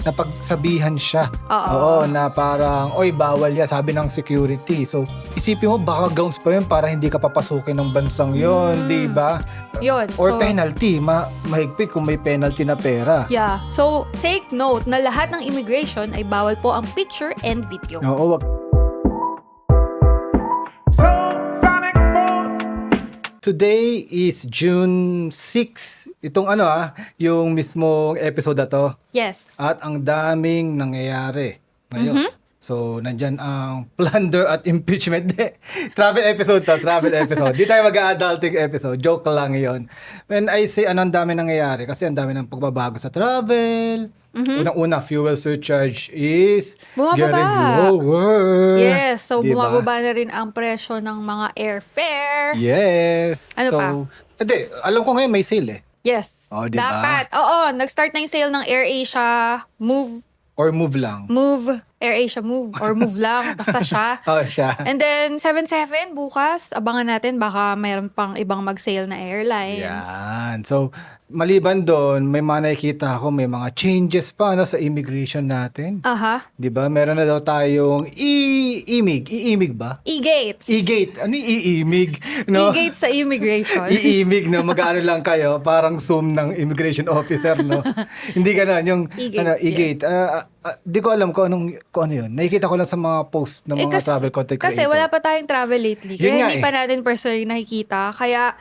napagsabihan siya. Oo. Na parang, oy, bawal yan, sabi ng security. So, isipin mo, baka grounds pa yun para hindi ka papasukin ng bansang yon, di ba? Yun. Or So, penalty, mahigpit kung may penalty na pera. yeah. So, take note na lahat ng immigration ay bawal po ang picture and video. Oo, wag. Today is June 6. Itong yung mismong episode na to. Yes. At ang daming nangyayari ngayon. So, nandyan ang plunder at impeachment. Travel episode to, travel episode. Di tayo mag-adulting episode. Joke lang yon. When I say ang dami nangyayari, kasi ang dami ng pagbabago sa travel. Unang-una, fuel surcharge is Bumababa. getting lower. Yes. So, Diba? bumababa na rin ang presyo ng mga airfare. Yes. Ano so, pa? Alam ko ngayon may sale eh. Yes. Oh, diba? Dapat. Oo. Nag-start na yung sale ng AirAsia. Or move lang. AirAsia Move. Or Move lang. Basta siya. Oh, siya. And then, 7/7 bukas. Abangan natin. Baka mayroon pang ibang mag-sale na airlines. Yan. So, maliban doon, may mga nakikita ako, may mga changes pa sa immigration natin. Aha. 'Di ba? Meron na daw tayong iimig ba? E-gates. E-gate. Ano yung iimig? No? E-gates sa immigration. Iimig, no? Mag-ano lang kayo, parang Zoom ng immigration officer, no? Hindi ganun. Yung E-gates, e-gate. Di ko alam kung ano yun. Nakikita ko lang sa mga post ng mga travel content creator. Kasi wala pa tayong travel lately. Yun Kaya nga hindi pa natin personally nakikita. Kaya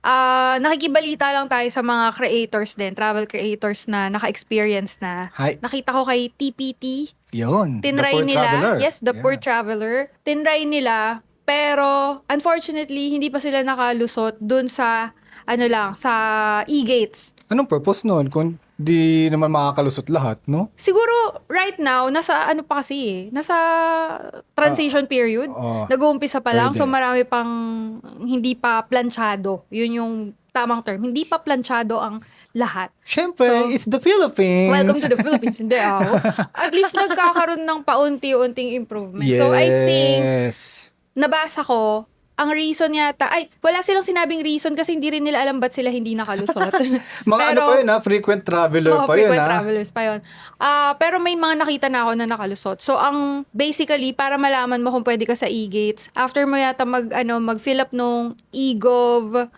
nakikibalita lang tayo sa mga creators din, travel creators na naka-experience na. Hi. Nakita ko kay TPT. Yun. Tinry The Poor nila. Traveler. Yes, The Yeah. Poor Traveler. Tinry nila. Pero, unfortunately, hindi pa sila nakalusot dun sa, sa e-gates. Anong purpose nun? Kung di naman makakalusot lahat, no? Siguro, right now, nasa nasa transition period. Nag-uumpisa pa lang. Pwede. So, marami pang hindi pa planchado. Yun yung tamang term. Hindi pa planchado ang lahat. Siyempre, So, it's the Philippines. Welcome to the Philippines. Hindi ako. At least nagkakaroon ng paunti-unting improvement. So, I think, nabasa ko, ang reason yata, wala silang sinabing reason kasi hindi rin nila alam ba't sila hindi nakalusot. Mga pa yun frequent traveler pa yun frequent travelers pa yun. Pero may mga nakita na ako na nakalusot. So, basically, para malaman mo kung pwede ka sa e-gates, after mo yata mag-fill up nung e-gov,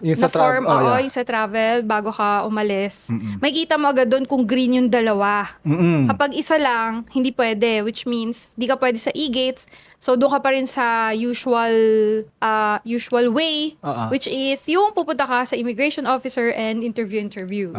yung sa na form, yeah. yung sa travel, bago ka umalis. May kita mo agad doon kung green yung dalawa. Kapag isa lang, hindi pwede, which means, di ka pwede sa e-gates. So, doon ka pa rin sa usual way, which is yung pupunta ka sa immigration officer and interview.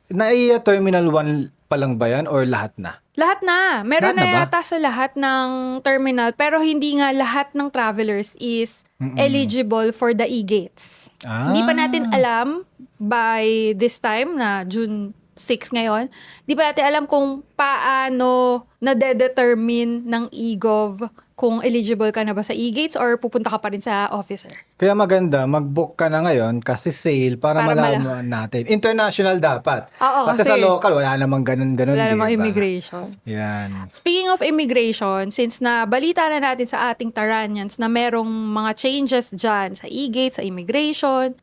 NAIA Terminal 1 pa lang ba yan or lahat na? Lahat na. Meron Lahat na na ba? yata sa lahat ng terminal, pero hindi nga lahat ng travelers is eligible for the e-gates. Hindi pa natin alam by this time na June 6 ngayon, di pa natin alam kung paano na-determine ng e-gov kung eligible ka na ba sa e-gates or pupunta ka pa rin sa officer. Kaya maganda, mag-book ka na ngayon kasi sale para malaman natin. International dapat. Oo, kasi sa local, wala namang ganun-ganun. Wala namang diba? immigration. Yan. Speaking of immigration, since na balita na natin sa ating Taranyans na merong mga changes dyan sa e-gates, sa immigration,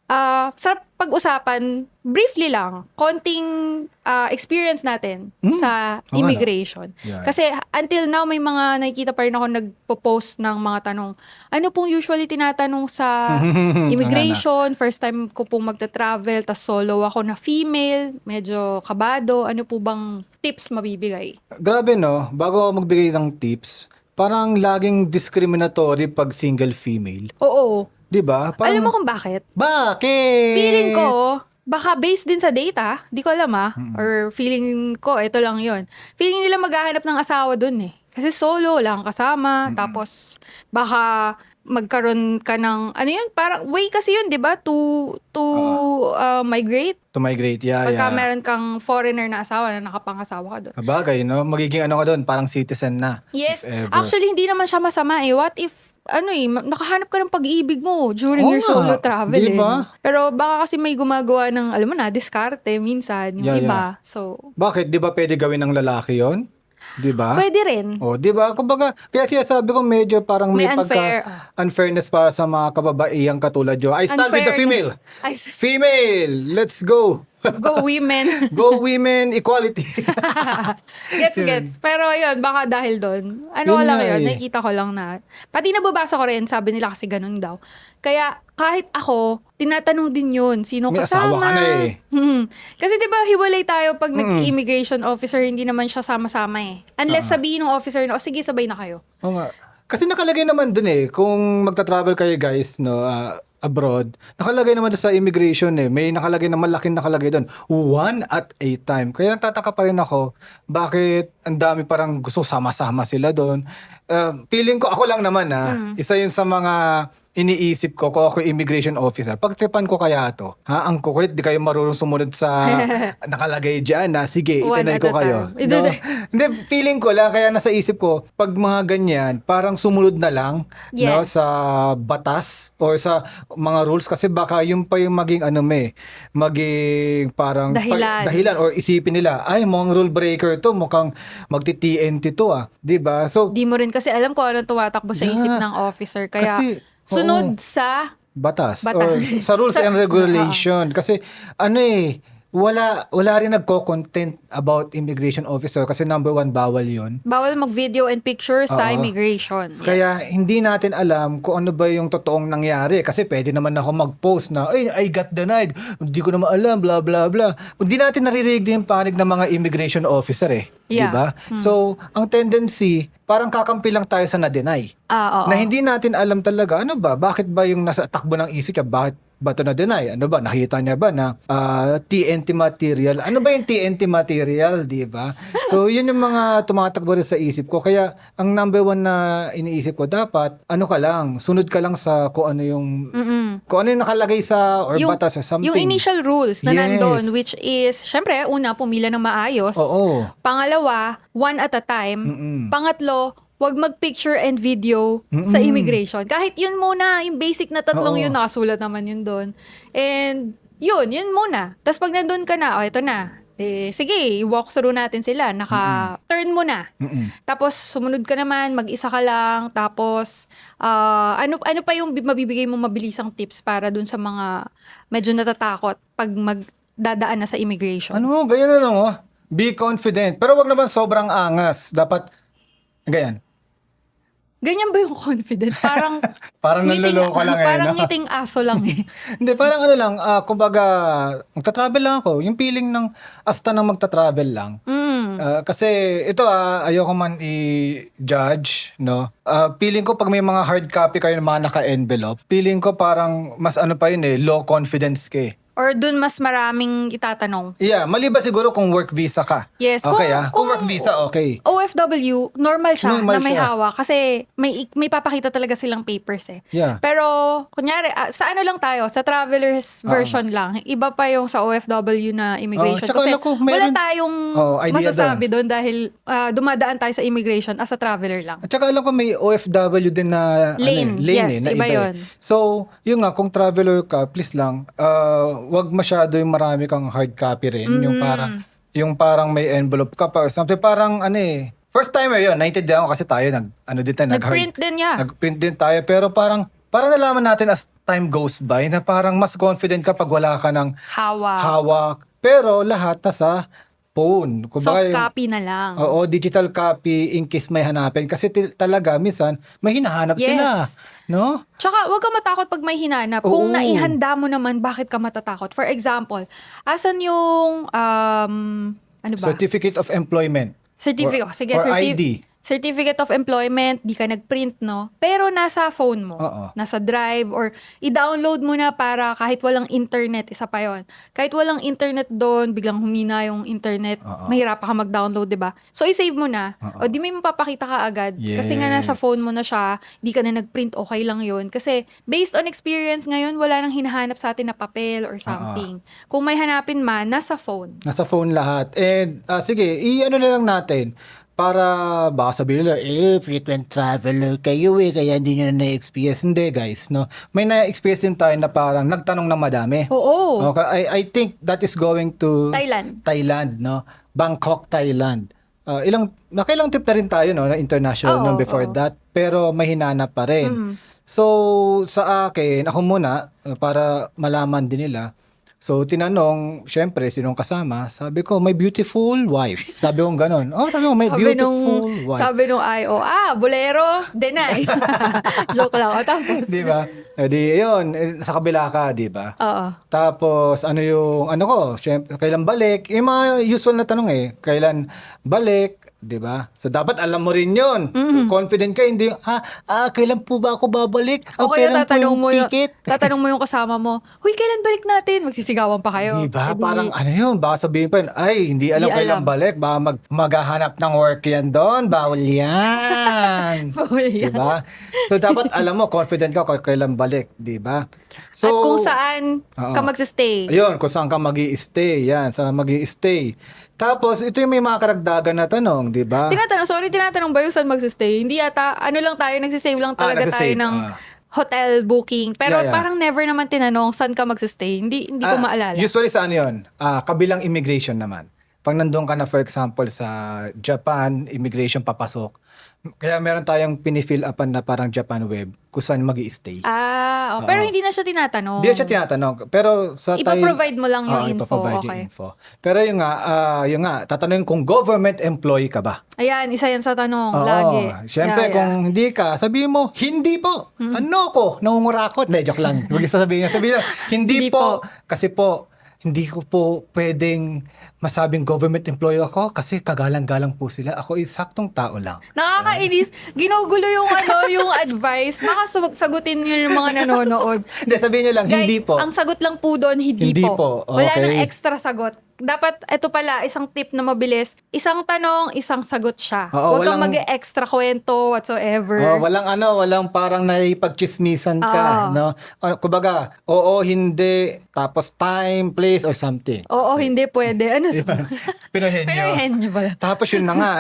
sarap pag-usapan, briefly lang, konting experience natin sa immigration. Yeah. Kasi until now, may mga nakikita pa rin ako nagpo-post ng mga tanong. Ano pong usually tinatanong sa immigration? First time ko pong magta-travel, tas solo ako na female, medyo kabado. Ano po bang tips mabibigay? Grabe no, bago ako magbigay ng tips, parang laging discriminatory pag single female. Oo. Diba? Parang, Alam mo kung bakit? bakit? Feeling ko, baka based din sa data, di ko alam or feeling ko, ito lang yon. Feeling nila maghahanap ng asawa dun eh. Kasi solo lang kasama, tapos baka magkaroon ka ng, parang way kasi yun, di ba? To migrate. To migrate, yeah. Pagka meron kang foreigner na asawa na nakapangasawa ka doon. Sabagay, no? Magiging ka doon, parang citizen na. Yes. If ever. Actually, hindi naman siya masama eh. What if, nakahanap ka ng pag-ibig mo during your solo travel diba? Pero baka kasi may gumagawa ng, alam mo na, diskarte minsan, yung iba. So, bakit? Di ba pwede gawin ng lalaki yon? Di ba? pwede rin. Di ba? Kumbaga, kaya sinasabi ko medyo parang may unfair. unfairness para sa mga kababaihang katulad nyo. I start with the female. Female! Let's go! Go women. Go women, equality. Gets. Pero yun, baka dahil doon. Ano Yun ko lang nga yun, eh. nakikita ko lang na. Pati nababasa ko rin, sabi nila kasi ganun daw. Kaya kahit ako, tinatanong din yun, sino May kasama. asawa ka na eh. Kasi di ba hiwalay tayo pag nag-immigration officer, hindi naman siya sama-sama eh. Unless sabihin ng officer na, sige, sabay na kayo. Oo nga. Kasi nakalagay naman dun eh, kung magta-travel kayo guys, no, abroad, nakalagay naman doon sa immigration eh. May nakalagay na malaking nakalagay doon. 1 at a time. Kaya nagtataka pa rin ako, bakit ang dami parang gusto sama-sama sila doon. Feeling ko, ako lang naman isa yun sa mga iniisip ko kung ako immigration officer. Pagtipan ko kaya to, ang kukulit, di kayo marunong sumunod sa nakalagay dyan na sige, One itinay at ko a kayo. time. No? Hindi, feeling ko lang, kaya nasa isip ko, pag mga ganyan, parang sumunod na lang no, Yes. sa batas or sa mga rules kasi baka yung pa yung maging maging parang Dahilan. or isipin nila, ay mukhang rule breaker to, mukhang magti-TNT to 'di ba? So Di mo rin kasi alam kung anong tumatakbo sa isip Yeah. ng officer. Kaya Kasi, sunod sa batas Batas. or sa rules Sa- and regulation kasi wala rin nagko-content about immigration officer kasi number 1 bawal 'yun. bawal mag-video and picture sa Oo. immigration. Yes. Kaya hindi natin alam kung ano ba yung totoong nangyari kasi pwede naman ako mag-post na ay I got denied, hindi ko naman alam, blah blah blah. Hindi natin naririnig din yung panig ng mga immigration officer di Yeah. ba? So ang tendency parang kakampi lang tayo sa na-deny. Oo. Na hindi natin alam talaga ano ba, bakit ba yung nasa takbo ng isip niya, bakit ba ito na-deny? Ano ba, nakita niya ba na TNT material? Ano ba yung TNT material, di ba? So, yun yung mga tumatakbo rin sa isip ko. Kaya, ang number 1 na iniisip ko, dapat, sunod ka lang sa kung ano yung nakalagay sa, or batas or something. Yung initial rules na Yes. nandun, which is, syempre, una, pumila ng maayos. Oo. Pangalawa, 1 at a time. Pangatlo, wag mag-picture and video sa immigration. Kahit yun muna, yung basic na tatlong Oo. yun, nakasulat naman yun doon. And yun muna. Tapos pag nandun ka na, ito na. Sige, walk through natin sila. Naka-turn mo na. Tapos sumunod ka naman, mag-isa ka lang. Tapos ano pa yung mabibigay mo mabilisang tips para dun sa mga medyo natatakot pag magdadaan na sa immigration? Ano, ganyan na lang Be confident. Pero wag naman sobrang angas. Dapat, ganyan. Ganyan ba yung confident? Parang Parang nanloloko lang parang no? ngiting aso lang eh. Hindi, parang kumbaga, magta-travel lang ako. Yung feeling ng asta ng magta-travel lang. Kasi ito ayoko man i-judge, no? Feeling ko pag may mga hard copy kayo ng mga naka-envelope, feeling ko parang mas pa yun low confidence ka eh. Or dun mas maraming itatanong. Yeah, maliba siguro kung work visa ka. Yes, Okay kung work visa, okay. OFW, normal siya Normal na may siya. hawak kasi may papakita talaga silang papers eh. Yeah. Pero, kunyari, sa ano lang tayo, sa traveler's version lang. Iba pa yung sa OFW na immigration. Tsaka Kasi alam ko, wala meron- tayong idea masasabi doon dahil dumadaan tayo sa immigration as a traveler lang. At saka alam ko may OFW din na Lane. Yes, na iba eh. yun. So, yun nga, kung traveler ka, please lang, wag masyado yung marami kang hard copy rin. Yung parang may envelope ka pa or something. Parang first timer yun, naintindihan ko kasi tayo Nag-print din niya. Nag-print din tayo, pero parang nalaman natin as time goes by na parang mas confident ka pag wala ka ng hawak. Pero lahat nasa phone. Kumbaga, Soft copy na lang. Oo, digital copy in case may hanapin. Kasi talaga, minsan, may hinahanap Yes. sila. No? Tsaka, huwag ka matakot pag may hinanap. Oo. Kung naihanda mo naman, bakit ka matatakot? For example, asan yung, ano ba? Certificate of Employment. Sige, or ID. Certificate of Employment, di ka nag-print, no? Pero nasa phone mo. Oo. Nasa drive or i-download mo na para kahit walang internet, isa pa yon. Kahit walang internet doon, biglang humina yung internet, mahirap ka mag-download, di ba? So, i-save mo na. O di may mapapakita ka agad. Kasi nga nasa Yes. phone mo na siya, di ka na nag-print, okay lang yon. Kasi based on experience ngayon, wala nang hinahanap sa atin na papel or something. Kung may hanapin man, nasa phone. Nasa phone lahat. And, sige, i-ano na lang natin para baka sabihin nila, frequent traveler kayo kaya hindi nyo na na-experience. Hindi, guys, no? May na-experience din tayo na parang nagtanong ng madami. Oo. Okay, I think that is going to Thailand, no? Bangkok, Thailand. Nakailang trip na rin tayo, no? Na international Oo, before oo. that. Pero may hinanap pa rin. So, sa akin, ako muna, para malaman din nila. So, tinanong, syempre, sinong kasama? Sabi ko, my beautiful wife. Sabi ko ganon. Sabi ko, my beautiful wife. Sabi nung IO, bolero, deny. Joke lang. Tapos, Di ba? Di, yun, sa kabila ka, di ba? oo. Tapos, syempre, kailan balik? Yung mga usual na tanong kailan balik? Di ba? So, dapat alam mo rin yun. Confident ka, hindi, kailan po ba ako babalik? O kaya Kailan po yung ticket? tatanong mo yung kasama mo, huy, kailan balik natin? Magsisigawan pa kayo. Di ba? Eh di, Parang yun, baka sabihin pa yun, hindi alam Hindi kailan alam. balik. Baka maghahanap ng work yan doon. Bawal yan. bawal Di yan. ba? So, dapat alam mo, confident ka kung kailan balik. Di ba? So, At kung saan Oo. ka magsistay. ayun, kung saan ka mag-i-stay. Yan, saan mag-i-stay. Tapos, ito yung may mga karagdagan na tanong, di ba? Tinatanong ba yung saan magsistay? Hindi yata, nagsisave lang talaga tayo nagsisave, ng hotel booking. Pero Yeah. parang never naman tinanong saan ka magsistay. Hindi ko maalala. Usually saan yun? Kabilang immigration naman. Pag nandun ka na, for example, sa Japan, immigration papasok. Kaya meron tayong pinifill upan na parang Japan web kung saan mag-i-stay. Pero hindi na siya tinatanong. Hindi siya tinatanong. Pero sa Ipaprovide mo lang yung info. ipaprovide yung Okay. info. Pero yung nga, tatanungin kung government employee ka ba? Ayan, isa yan sa tanong. Oo. Lagi. Siyempre, Yeah. kung hindi ka, sabihin mo, hindi po. Ano ko? Nangungurakot. Hindi, joke lang. Huwag sabihin niya, hindi Hindi po. po. Kasi po, hindi ko po pwedeng masabing government employee ako kasi kagalang-galang po sila. Ako ay saktong tao lang. Nakakainis. Ginugulo yung advice. Baka sagutin nyo yung mga nanonood. Hindi, sabihin niyo lang, Guys, hindi po. ang sagot lang po doon, hindi Hindi po. po. Wala Okay. nang extra sagot. Dapat, ito pala, isang tip na mabilis. Isang tanong, isang sagot siya. Oo, Huwag kang walang- mag-extra kwento whatsoever. Walang parang naipagchismisan ka, Oo. no? Kumbaga, oo, hindi, tapos time, place, or something. Oo, hindi pwede. Ano Diba? Pinuhin nyo. Pinuhin nyo pala. Tapos yun na nga,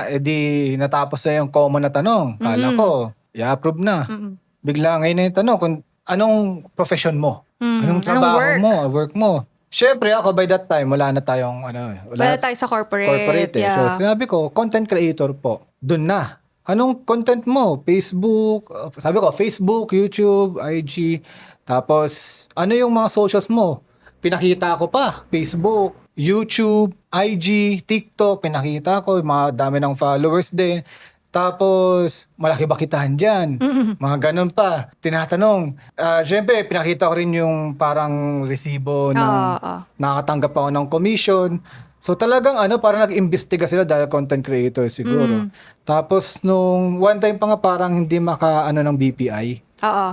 natapos na yung common na tanong. Kala ko, i-approve na. Bigla ngayon na yung tanong, kung anong profession mo? Anong trabaho work? work mo? Siyempre ako by that time, wala na tayong Wala tayo sa corporate. So Yeah. sinabi ko, content creator po. Doon na. Anong content mo? Facebook, sabi ko, Facebook, YouTube, IG. Tapos, ano yung mga socials mo? Pinakita ko pa, Facebook, YouTube, IG, TikTok, pinakita ko, mga dami ng followers din. Tapos, malaki ba kitaan dyan? Mga ganun pa. Tinatanong. Siyempre, pinakita ko rin yung parang resibo ng nakatanggap ako ng commission. So talagang parang nag-imbestiga sila dahil content creator siguro. Tapos nung one time pa nga parang hindi ng BPI. Oo.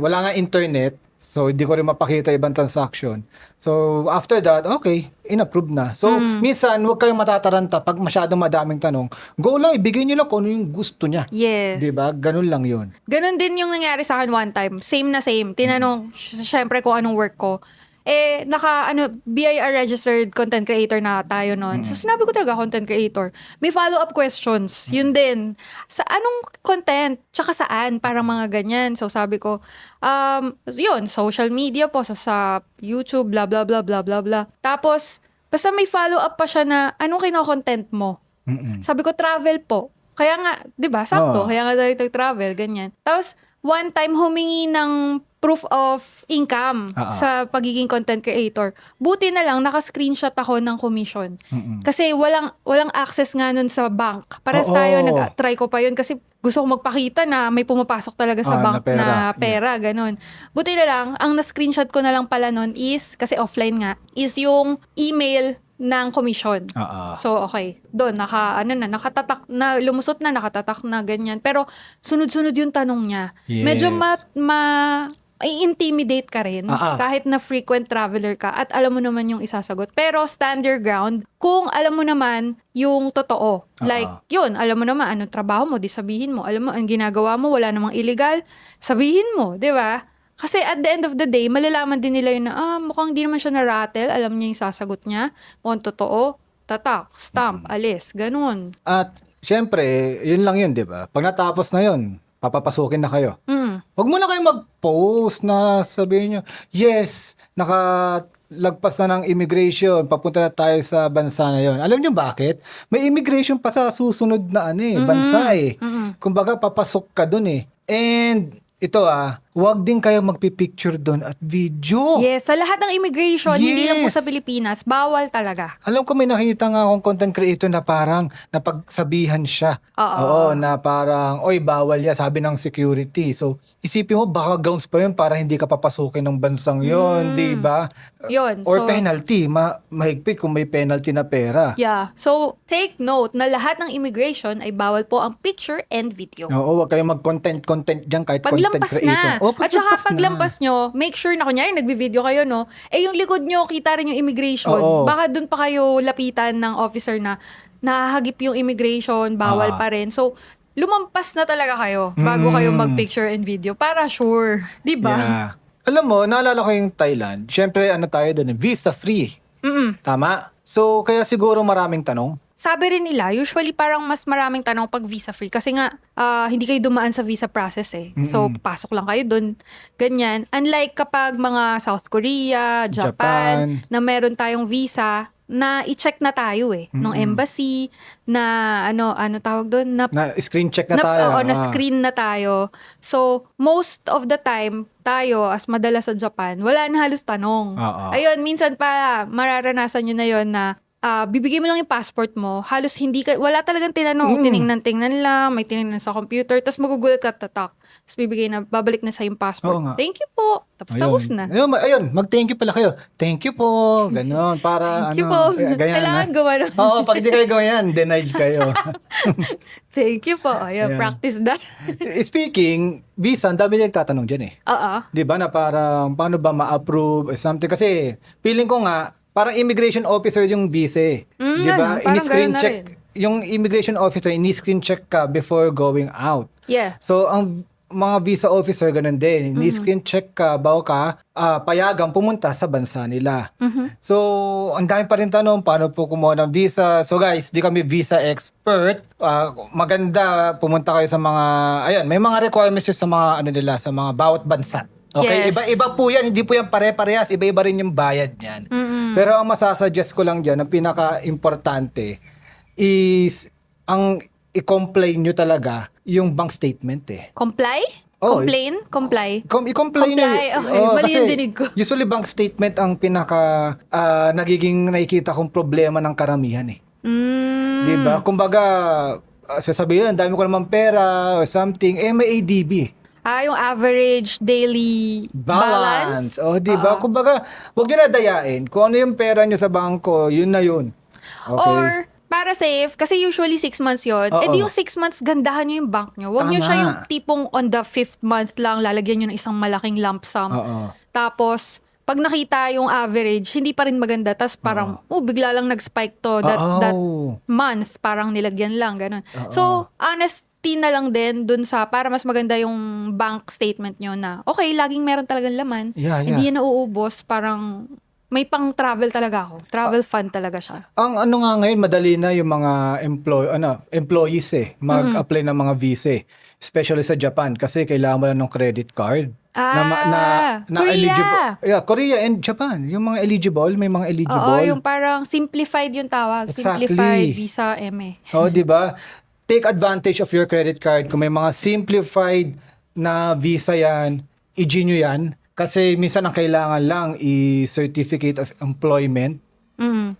Wala nga internet. So, hindi ko rin mapakita ibang transaction. So, after that, okay, in-approve na. So, minsan, huwag kayong matataranta pag masyadong madaming tanong. Go lang, ibigay niyo lang kung ano yung gusto niya. Yes. Diba? Ganun lang yun. Ganun din yung nangyari sa akin one time. Same na same. Tinanong, syempre kung anong work ko. BIR registered content creator na tayo noon. So, sinabi ko talaga content creator. May follow-up questions. Yun din. Sa anong content? Tsaka saan? Parang mga ganyan. So, sabi ko, yun, social media po, sa YouTube, blah, blah, blah, blah, blah, blah. Tapos, basta may follow-up pa siya na, anong kino-content mo? Sabi ko, travel po. Kaya nga, di ba, sakto. Oo. Kaya nga tayo travel ganyan. Tapos, one time humingi ng proof of income sa pagiging content creator. Buti na lang, naka-screenshot ako ng commission. Kasi walang access nga nun sa bank. Parehas tayo, nag-try ko pa yun kasi gusto ko magpakita na may pumapasok talaga sa bank na pera, ganun. Buti na lang, ang na-screenshot ko na lang pala nun is, kasi offline nga, is yung email ng commission. So, okay. Doon, nakatatak na, lumusot na, nakatatak na, ganyan. Pero, sunod-sunod yung tanong niya. Yes. Medyo i-intimidate ka rin kahit na frequent traveler ka at alam mo naman yung isasagot. Pero, stand your ground kung alam mo naman yung totoo. Like, yun, alam mo naman anong trabaho mo, di sabihin mo. Alam mo, ang ginagawa mo, wala namang illegal, sabihin mo, di ba? Kasi at the end of the day, malalaman din nila yun na, mukhang di naman siya na-rattle, alam niya yung sasagot niya, mukhang totoo, tatak, stamp, alis, ganun. At, syempre, yun lang yun, di ba? Pag natapos na yun, papapasukin na kayo. Huwag mo na kayo mag-post na sabihin nyo, yes, nakalagpas na ng immigration, papunta na tayo sa bansa na yon. Alam nyo bakit? May immigration pa sa susunod na bansa eh. Kumbaga, papasok ka dun eh. And, ito huwag din kayo magpipicture doon at video. Yes, sa lahat ng immigration, hindi lang po Yes. sa Pilipinas, bawal talaga. Alam ko may nakita nga akong content creator na parang napagsabihan siya. Oo. Na parang, oy, bawal yan, sabi ng security. So, isipin mo, baka grounds pa yun para hindi ka papasukin ng bansang yon, di ba? Yun. Or so, penalty, mahigpit kung may penalty na pera. yeah. So, take note na lahat ng immigration ay bawal po ang picture and video. Oo, wag kayong mag-content dyan kahit content Paglampas creator. na. Oh, At saka paglampas na. paglampas nyo, make sure na kunyari nagbi-video kayo, no? Yung likod nyo, kita rin yung immigration. Oo. Baka dun pa kayo lapitan ng officer na nahahagip yung immigration, bawal pa rin. So, lumampas na talaga kayo bago kayo mag-picture and video para sure. Di ba? Yeah. Alam mo, naalala ko yung Thailand. Siyempre, tayo doon, visa free. Tama? So, kaya siguro maraming tanong. Sabi rin nila, usually parang mas maraming tanong pag visa free kasi nga hindi kayo dumaan sa visa process eh. So, pasok lang kayo dun. Ganyan. Unlike kapag mga South Korea, Japan, na meron tayong visa na i-check na tayo eh. Nung embassy, na ano tawag doon? Na Screen check na tayo. Oo, na-screen na tayo. So, most of the time, tayo, as madalas sa Japan, wala na halos tanong. Ayun, minsan pa, mararanasan nyo na yon na bibigay mo lang yung passport mo, halos wala talagang tinanong. Tiningnan lang, may tiningnan sa computer, tapos magugulat ka, tatak. Tapos babalik na sa yung passport. Thank you po. Tapos na. Ayun, mag-thank you pala kayo. Thank you po. Ganon. Para Thank you po. ganyan, Kailangan gawa nun. Oo, pag di kayo gawin yan, denied kayo. Thank you po. Ayun, practice that. Speaking, visa, ang dami nagtatanong dyan eh. Oo. Di ba na parang, paano ba ma-approve or something? Kasi, feeling ko nga, parang immigration officer yung visa eh. Di ba? Parang Ini-screen ganun na check. rin. Yung immigration officer, ini-screen check ka before going out. Yeah. So, ang mga visa officer, ganun din. Ini-screen check ka bago ka payagang pumunta sa bansa nila. So, ang dami pa rin tanong, paano po kumuha ng visa? So guys, di kami visa expert. Maganda, pumunta kayo sa mga, may mga requirements yun sa mga, sa mga bawat bansa. Okay, Yes. iba po yan, hindi po yan pare-parehas, iba-iba rin yung bayad niyan. Pero ang masasuggest ko lang dyan, ang pinaka-importante is, ang i-complain nyo talaga yung bank statement eh. Comply? Oh, Complain? Comply? I-comply nyo. Okay, mali yung dinig ko. Usually bank statement ang pinaka nagiging nakikita kong problema ng karamihan eh. Diba? Kumbaga, sasabihin, ang dami ko naman pera or something, may ADB. Yung average daily balance. Di ba? Kumbaga, huwag nyo na dayain. Kung ano yung pera nyo sa bangko, yun na yun. Okay? Or, para safe, kasi usually 6 months yun, di yung 6 months, gandahan nyo yung bank nyo. Huwag nyo Tama. siya yung tipong on the 5th month lang, lalagyan nyo ng isang malaking lump sum. Tapos, pag nakita yung average, hindi pa rin maganda. Tapos parang, bigla lang nag-spike to that month. Parang nilagyan lang, ganun. So, honesty na lang din dun sa, para mas maganda yung bank statement nyo na, okay, laging meron talagang laman. Yeah. Hindi yan nauubos. Parang, may pang-travel talaga ako. Travel fund talaga siya. Ang nga ngayon, madali na yung mga employees mag-apply ng mga visa. Especially sa Japan kasi kailangan mo lang ng credit card. Na Korea! eligible. Yeah, Korea and Japan. Yung mga eligible, may mga eligible. Oo, yung parang simplified yung tawag. Exactly. Simplified visa ME. Di ba? Take advantage of your credit card. Kung may mga simplified na visa yan, i-renew yan. Kasi minsan ang kailangan lang i-certificate of employment.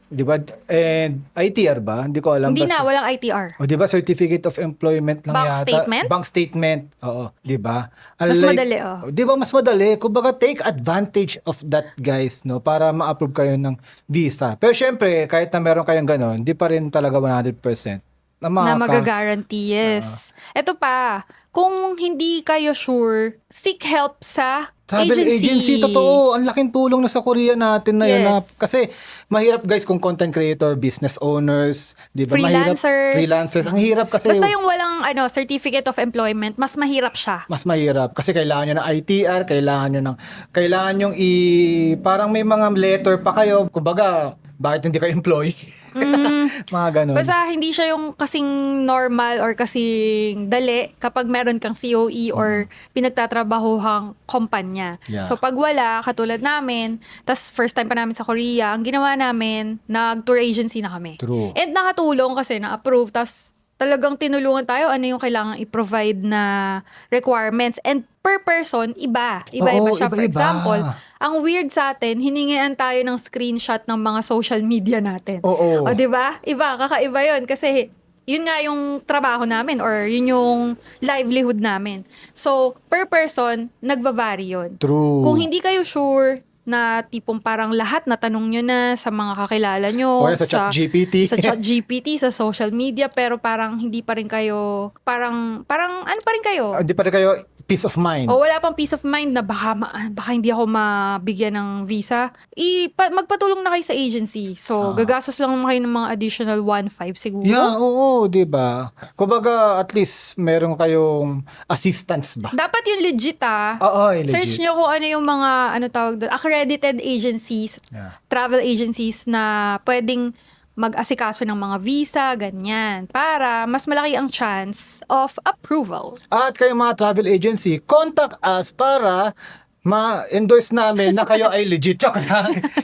Di ba? And ITR ba? Hindi ko alam. Hindi na, walang ITR. Di ba? Certificate of employment lang Bank yata. statement? Bank statement. Oo. Di ba? Mas madali, Di ba? Mas madali. Kumbaga, take advantage of that, guys, no? Para ma-approve kayo ng visa. Pero syempre, kahit na meron kayong ganon, di pa rin talaga 100%. Na mag-guarantee, yes. Ito pa, kung hindi kayo sure, seek help sa travel agency. Totoo. Ang laking tulong na sa Korea natin na yun. Kasi mahirap guys kung content creator, business owners, di ba? Freelancers. Ang hirap kasi. Basta yung walang certificate of employment, mas mahirap siya. Mas mahirap. Kasi kailangan nyo ng ITR, kailangan nyo parang may mga letter pa kayo. Kumbaga, bakit hindi kayo employee? Mga ganun. Basta hindi siya yung kasing normal or kasing dali kapag meron kang COE or pinagtatrabahuhang kumpanya. Yeah. So pag wala, katulad namin, tas first time pa namin sa Korea, ang ginawa namin, nag-tour agency na kami. True. And nakatulong kasi na-approve, tas talagang tinulungan tayo ano yung kailangan i-provide na requirements. And per person, iba-iba siya. For iba-iba. example, ang weird sa atin, hiningian tayo ng screenshot ng mga social media natin. Oo. O, di ba? Kakaiba yun. Kasi yun nga yung trabaho namin or yun yung livelihood namin. So, per person, nagva-vary yun. True. Kung hindi kayo sure na tipong parang lahat natanong nyo na sa mga kakilala nyo, O sa ChatGPT. sa ChatGPT, sa social media, pero parang hindi pa rin kayo, parang ano pa rin kayo? Hindi pa rin kayo peace of mind. O wala pang peace of mind na baka hindi ako mabigyan ng visa, magpatulong na kayo sa agency. So, gagastos lang naman kayo ng mga additional 1.5 siguro. Yeah, oo, di ba? Kumbaga, at least meron kayong assistance ba? Dapat yung legit Oo, legit. Search nyo kung ano yung mga, tawag doon, accredited agencies, travel agencies na pwedeng mag-asikaso ng mga visa, ganyan, para mas malaki ang chance of approval. At kayo mga travel agency, contact us para ma-endorse namin na kayo ay legit.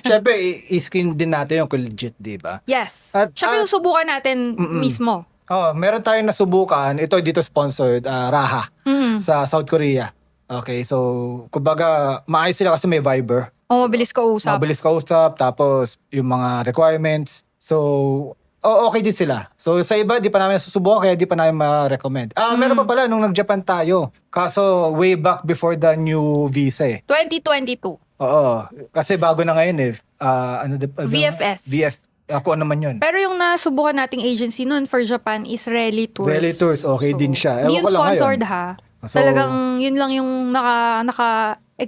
Siyempre, i-screen din natin yung kung legit, di ba? Yes. At, Siyempre, susubukan natin mismo. Meron tayong nasubukan. Ito dito sponsored, Raha, sa South Korea. Okay, so, kumbaga, maayos sila kasi may Viber. Mabilis kausap. Mabilis kausap, tapos yung mga requirements. So, okay din sila. So, sa iba, di pa namin susubukan, kaya di pa namin ma-recommend. Meron pa pala, nung nag-Japan tayo. Kaso, way back before the new visa 2022. Oo. Kasi bago na ngayon VFS. Ako naman yun. Pero yung nasubukan nating agency nun for Japan is Rally Tours. Rally Tours, okay din siya. Hindi Ewan yun ko lang sponsored ngayon. So, talagang yun lang yung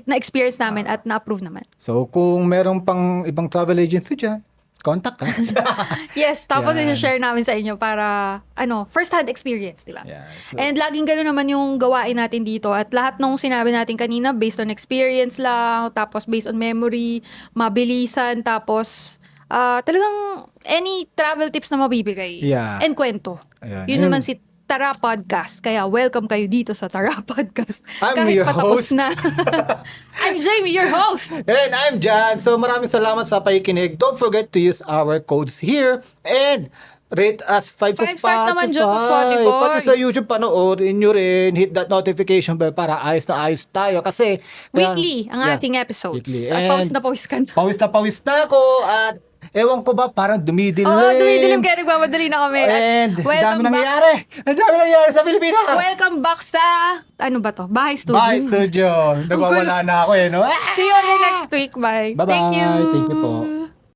na-experience namin at na-approve naman. So, kung meron pang ibang travel agency dyan, contact us. Yes, tapos Yan. i-share namin sa inyo para, first-hand experience, di ba? Yeah, so, And laging gano'n naman yung gawain natin dito. At lahat nung sinabi natin kanina, based on experience lang, tapos based on memory, mabilisan, tapos talagang any travel tips na mabibigay. Yeah. And kwento. Ayan. Yun naman si Tara Podcast. Kaya welcome kayo dito sa Tara Podcast. I'm Kahit your patapos host. na. I'm Jamie, your host. And I'm Jan. So maraming salamat sa pakikinig. Don't forget to use our codes here and rate us 5 5 stars naman dyan sa Spotify. Pati sa YouTube, panoorin nyo rin. Hit that notification bell para ayos na ayos tayo. Kasi Weekly ang ating episodes. Weekly. At pawis na pawis ka na. Pawis na ako. At ewan ko ba, parang dumidilim. Oo, dumidilim kaya nagmamadali na kami. And welcome dami nangyayari. Ang dami nangyayari sa Pilipinas. Welcome back sa, ano ba to? Bahay Studio. Bye, Studio. Nagwawala na ako no? See you again next week. Bye. Bye-bye. Thank you. Thank you po.